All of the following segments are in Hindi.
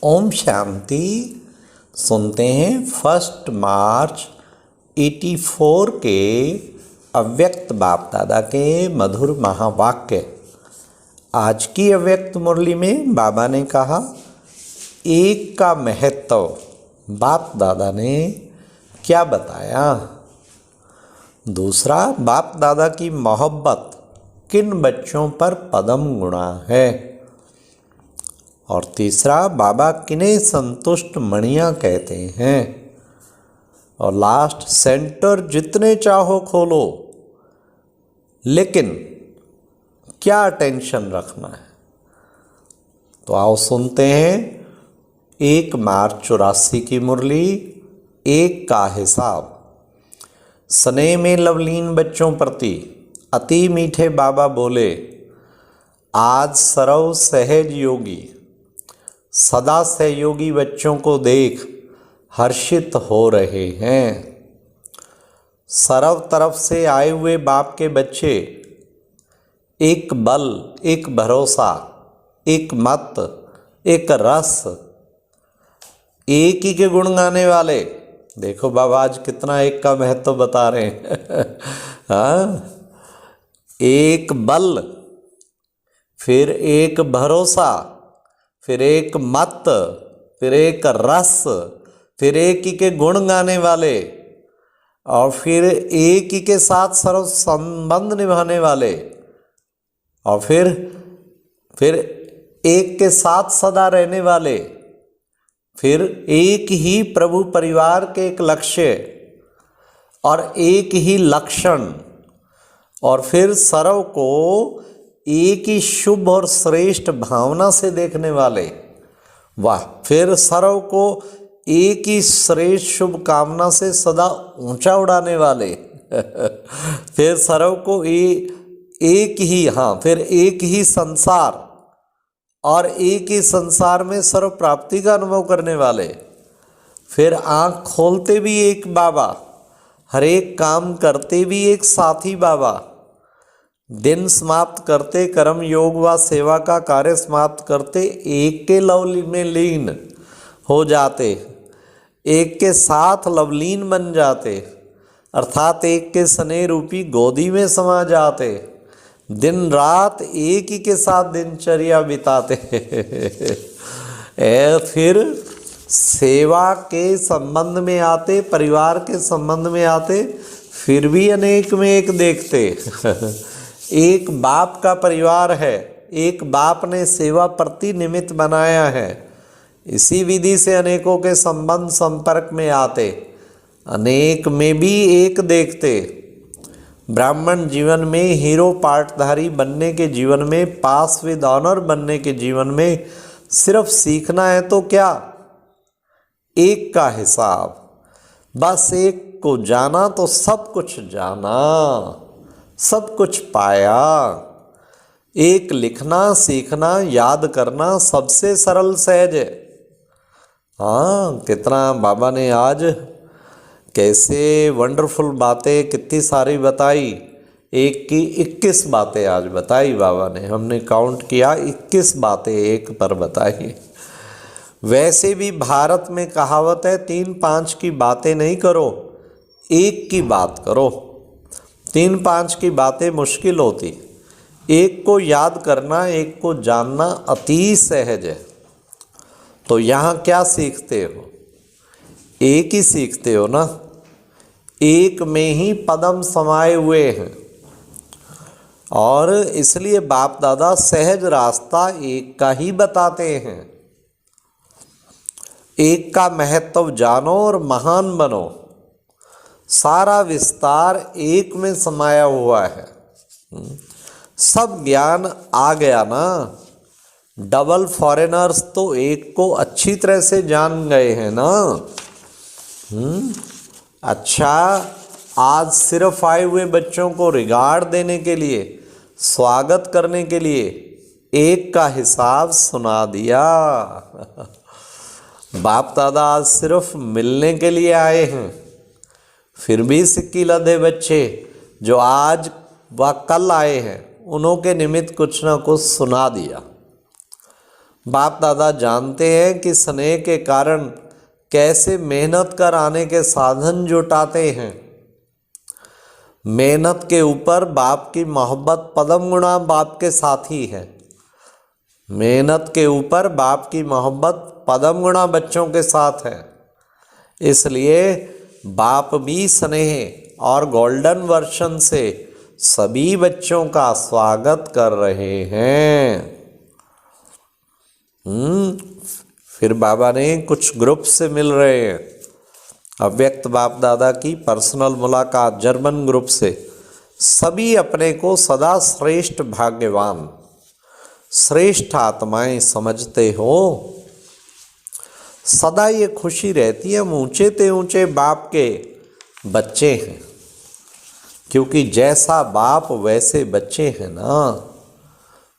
ओम शांति। सुनते हैं 1 मार्च 84 के अव्यक्त बाप दादा के मधुर महावाक्य। आज की अव्यक्त मुरली में बाबा ने कहा, एक का महत्व बाप दादा ने क्या बताया। दूसरा, बाप दादा की मोहब्बत किन बच्चों पर पदम गुणा है। और तीसरा, बाबा किन्हें संतुष्ट मणियाँ कहते हैं। और लास्ट, सेंटर जितने चाहो खोलो, लेकिन क्या टेंशन रखना है। तो आओ सुनते हैं 1 मार्च 84 की मुरली, एक का हिसाब। स्नेह में लवलीन बच्चों प्रति अति मीठे बाबा बोले, आज सर्व सहज योगी सदा सहयोगी बच्चों को देख हर्षित हो रहे हैं। सर्व तरफ से आए हुए बाप के बच्चे एक बल, एक भरोसा, एक मत, एक रस, एक ही के गुण गाने वाले। देखो बाबा आज कितना एक का महत्व बता रहे हैं। हाँ, एक बल, फिर एक भरोसा, फिर एक मत, फिर एक रस, फिर एक ही के गुण गाने वाले, और फिर एक ही के साथ सर्व संबंध निभाने वाले, और फिर एक के साथ सदा रहने वाले, फिर एक ही प्रभु परिवार के एक लक्ष्य और एक ही लक्षण, और फिर सर्व को एक ही शुभ और श्रेष्ठ भावना से देखने वाले। वाह, फिर सर्व को एक ही श्रेष्ठ शुभ कामना से सदा ऊंचा उड़ाने वाले। फिर सर्व को एक ही, हाँ, फिर एक ही संसार और एक ही संसार में सर्व प्राप्ति का अनुभव करने वाले। फिर आँख खोलते भी एक बाबा, हर एक काम करते भी एक साथी बाबा, दिन समाप्त करते कर्म योग व सेवा का कार्य समाप्त करते एक के लव में लीन हो जाते, एक के साथ लवलीन बन जाते, अर्थात एक के स्नेह रूपी गोदी में समा जाते, दिन रात एक ही के साथ दिनचर्या बिताते। फिर सेवा के संबंध में आते, परिवार के संबंध में आते, फिर भी अनेक में एक देखते। एक बाप का परिवार है, एक बाप ने सेवा प्रति निमित्त बनाया है। इसी विधि से अनेकों के संबंध संपर्क में आते, अनेक में भी एक देखते। ब्राह्मण जीवन में, हीरो पाठधारी बनने के जीवन में, पास विद ऑनर बनने के जीवन में सिर्फ सीखना है तो क्या, एक का हिसाब। बस एक को जाना तो सब कुछ जाना, सब कुछ पाया। एक लिखना, सीखना, याद करना सबसे सरल सहज है। हाँ, कितना बाबा ने आज कैसे वंडरफुल बातें कितनी सारी बताई। एक की 21 बातें आज बताई बाबा ने, हमने काउंट किया 21 बातें एक पर बताई। वैसे भी भारत में कहावत है, 3-5 की बातें नहीं करो, एक की बात करो। 3-5 की बातें मुश्किल होती, एक को याद करना, एक को जानना अति सहज है। तो यहाँ क्या सीखते हो, एक ही सीखते हो ना। एक में ही पदम समाये हुए हैं, और इसलिए बाप दादा सहज रास्ता एक का ही बताते हैं। एक का महत्व जानो और महान बनो। सारा विस्तार एक में समाया हुआ है। सब ज्ञान आ गया ना। डबल फॉरेनर्स तो एक को अच्छी तरह से जान गए हैं ना। अच्छा, आज सिर्फ आए हुए बच्चों को रिगार्ड देने के लिए, स्वागत करने के लिए एक का हिसाब सुना दिया। बाप दादा आज सिर्फ मिलने के लिए आए हैं, फिर भी सिक्की लदे बच्चे जो आज व कल आए हैं, उन्हों के निमित्त कुछ ना कुछ सुना दिया। बाप दादा जानते हैं कि स्नेह के कारण कैसे मेहनत कर आने के साधन जुटाते हैं। मेहनत के ऊपर बाप की मोहब्बत पदम गुणा बाप के साथी है। मेहनत के ऊपर बाप की मोहब्बत पदम गुणा बच्चों के साथ है। इसलिए बाप भी स्नेह और गोल्डन वर्षन से सभी बच्चों का स्वागत कर रहे हैं। फिर बाबा ने कुछ ग्रुप से मिल रहे हैं। अव्यक्त बाप दादा की पर्सनल मुलाकात जर्मन ग्रुप से। सभी अपने को सदा श्रेष्ठ भाग्यवान, श्रेष्ठ आत्माएं समझते हो। सदा ये खुशी रहती है हम ऊंचे ते ऊंचे बाप के बच्चे हैं, क्योंकि जैसा बाप वैसे बच्चे हैं ना।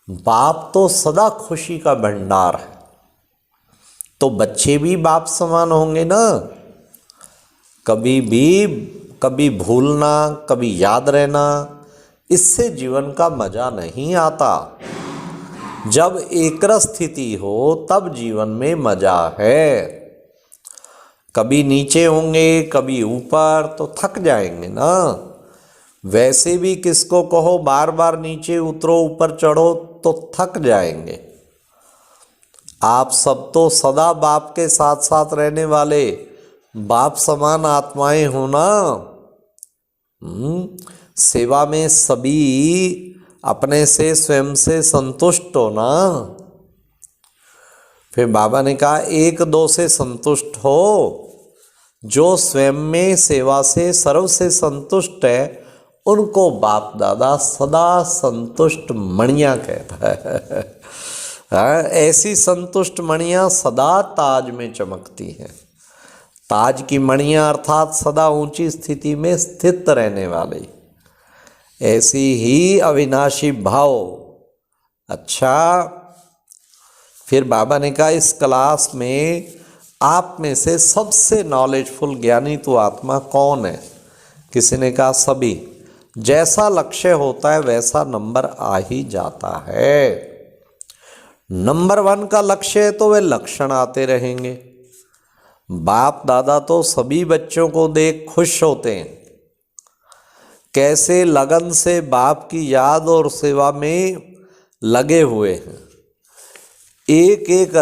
बाप तो सदा खुशी का भंडार है, तो बच्चे भी बाप समान होंगे ना। कभी भूलना, कभी याद रहना, इससे जीवन का मजा नहीं आता। जब एकरस स्थिति हो तब जीवन में मजा है। कभी नीचे होंगे कभी ऊपर तो थक जाएंगे ना। वैसे भी किसको कहो बार बार नीचे उतरो ऊपर चढ़ो तो थक जाएंगे। आप सब तो सदा बाप के साथ साथ रहने वाले बाप समान आत्माएं हो ना। सेवा में सभी अपने से स्वयं से संतुष्ट हो ना। फिर बाबा ने कहा एक दो से संतुष्ट हो। जो स्वयं में सेवा से सर्व से संतुष्ट है उनको बाप दादा सदा संतुष्ट मणियाँ कहता है। ऐसी संतुष्ट मणियाँ सदा ताज में चमकती हैं। ताज की मणियाँ अर्थात सदा ऊंची स्थिति में स्थित रहने वाली, ऐसी ही अविनाशी भाव। अच्छा, फिर बाबा ने कहा इस क्लास में आप में से सबसे नॉलेजफुल ज्ञानी तो आत्मा कौन है? किसी ने कहा सभी। जैसा लक्ष्य होता है वैसा नंबर आ ही जाता है। नंबर 1 का लक्ष्य है तो वे लक्षण आते रहेंगे। बाप दादा तो सभी बच्चों को देख खुश होते हैं, कैसे लगन से बाप की याद और सेवा में लगे हुए हैं। एक एक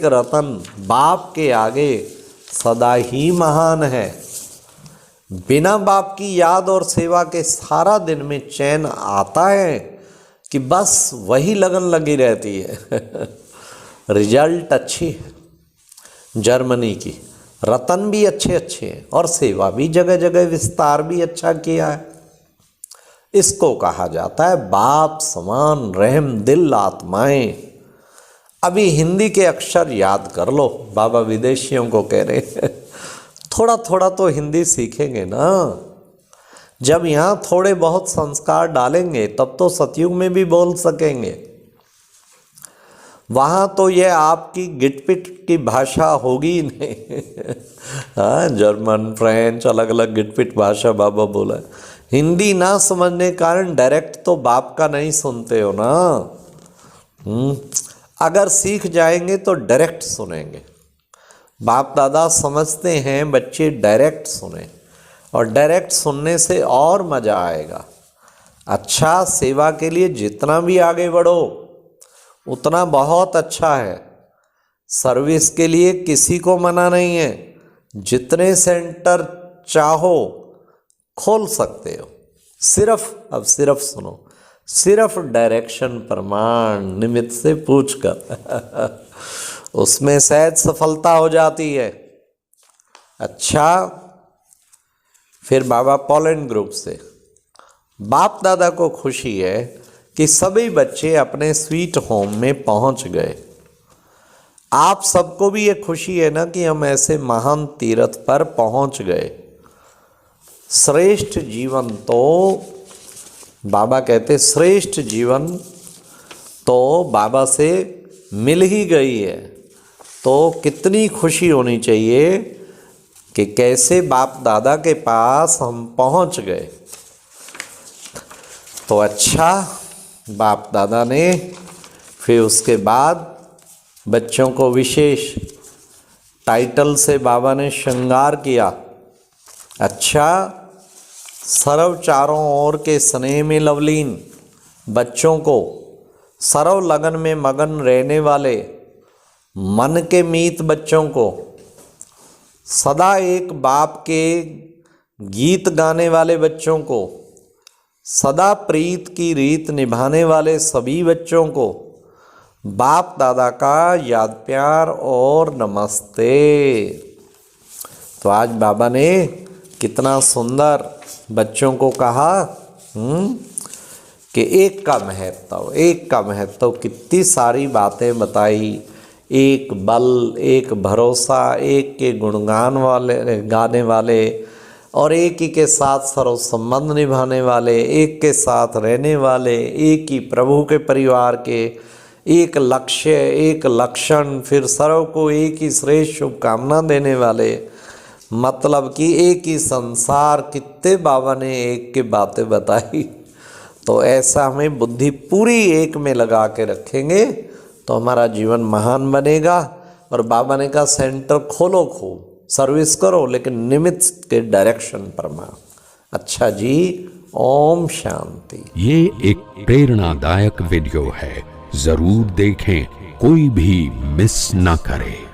रतन बाप के आगे सदा ही महान है। बिना बाप की याद और सेवा के सारा दिन में चैन आता है कि बस वही लगन लगी रहती है। रिजल्ट अच्छी है जर्मनी की, रतन भी अच्छे हैं और सेवा भी जगह जगह विस्तार भी अच्छा किया है। इसको कहा जाता है बाप समान रहम दिल आत्माएं। अभी हिंदी के अक्षर याद कर लो, बाबा विदेशियों को कह रहे हैं थोड़ा थोड़ा तो हिंदी सीखेंगे ना। जब यहाँ थोड़े बहुत संस्कार डालेंगे तब तो सतयुग में भी बोल सकेंगे। वहाँ तो ये आपकी गिटपिट की भाषा होगी ही नहीं। हाँ, जर्मन फ्रेंच अलग अलग गिटपिट भाषा बाबा बोला। हिंदी ना समझने के कारण डायरेक्ट तो बाप का नहीं सुनते हो ना। अगर सीख जाएंगे तो डायरेक्ट सुनेंगे। बाप दादा समझते हैं बच्चे डायरेक्ट सुने, और डायरेक्ट सुनने से और मज़ा आएगा। अच्छा, सेवा के लिए जितना भी आगे बढ़ो उतना बहुत अच्छा है। सर्विस के लिए किसी को मना नहीं है। जितने सेंटर चाहो खोल सकते हो। सिर्फ सुनो, सिर्फ डायरेक्शन प्रमाण निमित्त से पूछकर उसमें सहज सफलता हो जाती है। अच्छा, फिर बाबा पोलैंड ग्रुप से बाप दादा को खुशी है कि सभी बच्चे अपने स्वीट होम में पहुंच गए। आप सबको भी ये खुशी है ना कि हम ऐसे महान तीर्थ पर पहुंच गए। श्रेष्ठ जीवन तो बाबा कहते श्रेष्ठ जीवन तो बाबा से मिल ही गई है। तो कितनी खुशी होनी चाहिए कि कैसे बाप दादा के पास हम पहुंच गए। तो अच्छा, बाप दादा ने फिर उसके बाद बच्चों को विशेष टाइटल से बाबा ने श्रृंगार किया। अच्छा, सर्व चारों ओर के स्नेह में लवलीन बच्चों को, सर्व लगन में मगन रहने वाले मन के मीत बच्चों को, सदा एक बाप के गीत गाने वाले बच्चों को, सदा प्रीत की रीत निभाने वाले सभी बच्चों को बाप दादा का याद प्यार और नमस्ते। तो आज बाबा ने कितना सुंदर बच्चों को कहा कि एक का महत्व, कितनी सारी बातें बताई। एक बल, एक भरोसा, एक के गुणगान वाले गाने वाले, और एक ही के साथ सर्व संबंध निभाने वाले, एक के साथ रहने वाले, एक ही प्रभु के परिवार के, एक लक्ष्य, एक लक्षण, फिर सर्व को एक ही श्रेष्ठ शुभकामना देने वाले, मतलब कि एक ही संसार। कितने बाबा ने एक की बातें बताई। तो ऐसा हमें बुद्धि पूरी एक में लगा के रखेंगे तो हमारा जीवन महान बनेगा। और बाबा ने कहा सेंटर खोलो, खूब सर्विस करो, लेकिन निमित्त के डायरेक्शन पर मां। अच्छा जी, ओम शांति। ये एक प्रेरणादायक वीडियो है, जरूर देखें, कोई भी मिस ना करे।